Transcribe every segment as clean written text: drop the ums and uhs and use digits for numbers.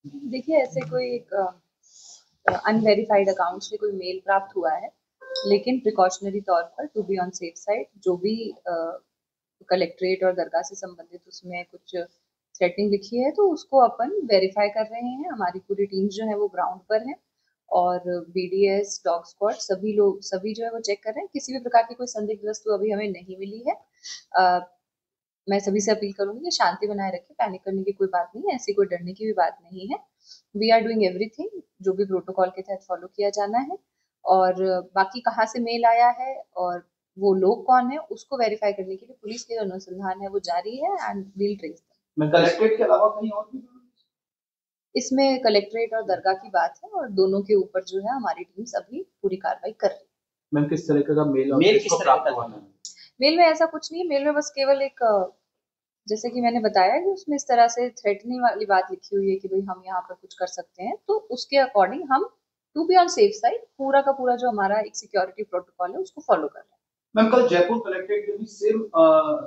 देखिए, ऐसे कोई एक अनवेरिफाइड अकाउंट से कोई मेल प्राप्त हुआ है, लेकिन प्रिकॉशनरी तौर पर to be on safe side जो भी कलेक्ट्रेट और दरगाह से संबंधित उसमें कुछ थ्रेटनिंग लिखी है तो उसको अपन वेरीफाई कर रहे हैं। हमारी पूरी टीम जो है वो ग्राउंड पर है और बीडीएस, डॉग स्क्वाड सभी जो है वो चेक कर रहे हैं। किसी भी प्रकार की कोई संदिग्ध वस्तु अभी हमें नहीं मिली है। मैं सभी से अपील करूंगी कि शांति बनाए रखें, पैनिक करने की कोई बात नहीं है, ऐसी कोई डरने की भी बात नहीं है। वी आर डूइंग एवरीथिंग जो भी प्रोटोकॉल के तहत फॉलो किया जाना है। और बाकी कहाँ से मेल आया है और वो लोग कौन है उसको वेरीफाई करने के लिए पुलिस के जो अनुसंधान है वो जारी है एंड वील ट्रेस मैं कलेक्ट्रेट के अलावा कहीं और भी इसमें कलेक्ट्रेट और दरगाह की बात है और दोनों के ऊपर जो है हमारी टीम्स अभी पूरी कार्रवाई कर रही है। मैम किस तरीके का मेल किस तरह प्राप्त का हुआ? मेल में ऐसा कुछ नहीं है। मेल में बस केवल एक जैसे कि मैंने बताया कि उसमें इस तरह से थ्रेटनिंग वाली बात लिखी हुई है कि भाई हम यहाँ पर कुछ कर सकते हैं, तो उसके अकॉर्डिंग हम to be on safe side पूरा का पूरा जो हमारा एक सिक्योरिटी प्रोटोकॉल है उसको फॉलो कर रहे हैं। मैम कल जयपुर कलेक्ट्रेट में भी सेम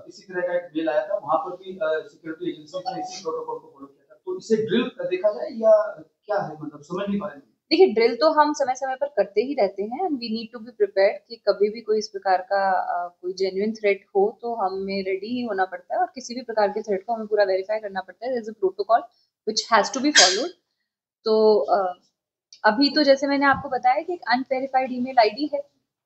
इसी तरह का एक मेल आया था, वहां पर भी सिक्योरिटी एजेंसी ने इसी प्रोटोकॉल को फॉलो किया था। तो इसे ड्रिल देखा जाए या क्या है, मतलब समझ नहीं पा रहे हैं। देखिए, ड्रिल तो हम समय समय पर करते ही रहते हैं and we need to be prepared कि कभी भी कोई इस प्रकार का कोई जेन्युइन थ्रेट हो तो हमें रेडी ही होना पड़ता है और किसी भी प्रकार के थ्रेट को हमें पूरा वेरीफाई करना पड़ता है। There is a protocol which has to be followed. तो अभी तो जैसे मैंने आपको बताया कि एक अनवेरिफाइड ईमेल आईडी है,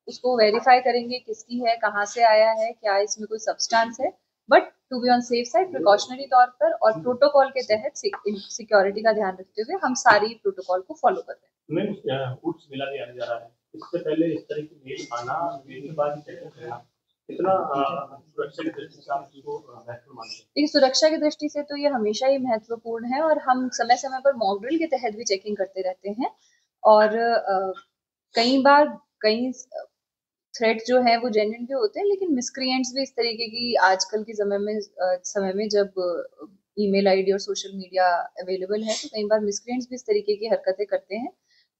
उसको वेरीफाई करेंगे किसकी है, कहाँ से आया है, क्या इसमें कोई सब्सटेंस है। But to be on safe side precautionary तौर पर और प्रोटोकॉल के तहत सिक्योरिटी का ध्यान रखते हुए हम सारी प्रोटोकॉल को फॉलो कर रहे हैं। फूड्स मिला भी आने जा रहा है, इससे पहले इस तरह की मेल आना, मेल के बाद चेकिंग करना कितना सुरक्षा की दृष्टि से आप इसको महत्वपूर्ण मानते हैं? देखिए, सुरक्षा की दृष्टि से तो ये हमेशा ही महत्वपूर्ण है और हम समय समय पर मॉक ड्रिल के तहत भी चेकिंग करते रहते हैं। और कई बार कई थ्रेट जो है वो जेन्युइन भी होते हैं, लेकिन मिसक्रिएंट्स भी इस तरीके की आजकल के समय में जब ईमेल आईडी और सोशल मीडिया अवेलेबल है तो कई बार मिसक्रिएंट्स भी इस तरीके की हरकतें करते हैं।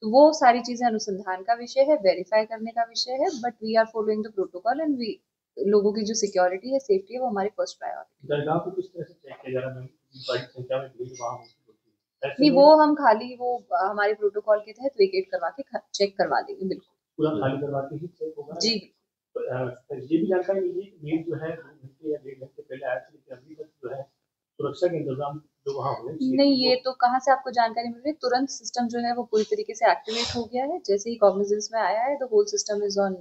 तो वो सारी चीजें अनुसंधान का विषय है, वेरीफाई करने का विषय है, but we are following the protocol and we लोगों की जो सिक्योरिटी है, सेफ्टी है, वो हमारी फर्स्ट प्रायोरिटी। दरगाह को किस तरह से चेक किया जा रहा है? बड़ी संख्या में भीड़ वहां नहीं, वो हम खाली वो हमारे प्रोटोकॉल के तहत वेकेट करवा के चेक करवा देंगे। बिल्कुल पूरा खाली करवा के ही चेक होगा जी। तो ये भी जानकारी मिली कि मेल जो है 2 घंटे या 1.5 घंटे पहले आया था, लेकिन अभी तक जो है सुरक्षा के इंतजाम जो वहाँ होने चाहिए नहीं, ये तो कहाँ से आपको जानकारी मिल रही है? तुरंत सिस्टम जो है वो पूरी तरीके से एक्टिवेट हो गया है। जैसे ही कॉग्निजेंस में आया है the whole system is on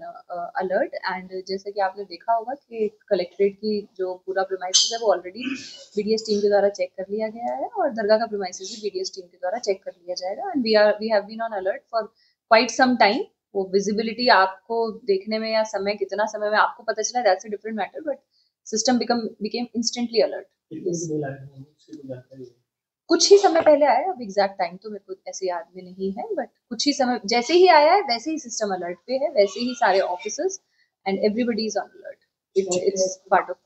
alert and जैसे कि आपने देखा होगा कि कलेक्ट्रेट की जो पूरा प्रीमाइसेस है वो ऑलरेडी बीडीएस टीम के द्वारा चेक कर लिया गया है और दरगाह का प्रीमाइसेस भी बीडीएस टीम के द्वारा चेक कर लिया जाएगा and we have been on alert for quite some time. वो विजिबिलिटी आपको देखने में या समय कितना समय में आपको पता चला, that's a different matter, but system became instantly alert. कुछ ही समय पहले आया, अब एग्जैक्ट टाइम तो मेरे को ऐसे याद में नहीं है, बट कुछ ही समय जैसे ही आया है वैसे ही सिस्टम अलर्ट पे है, वैसे ही सारे officers and everybody is on alert. It's part of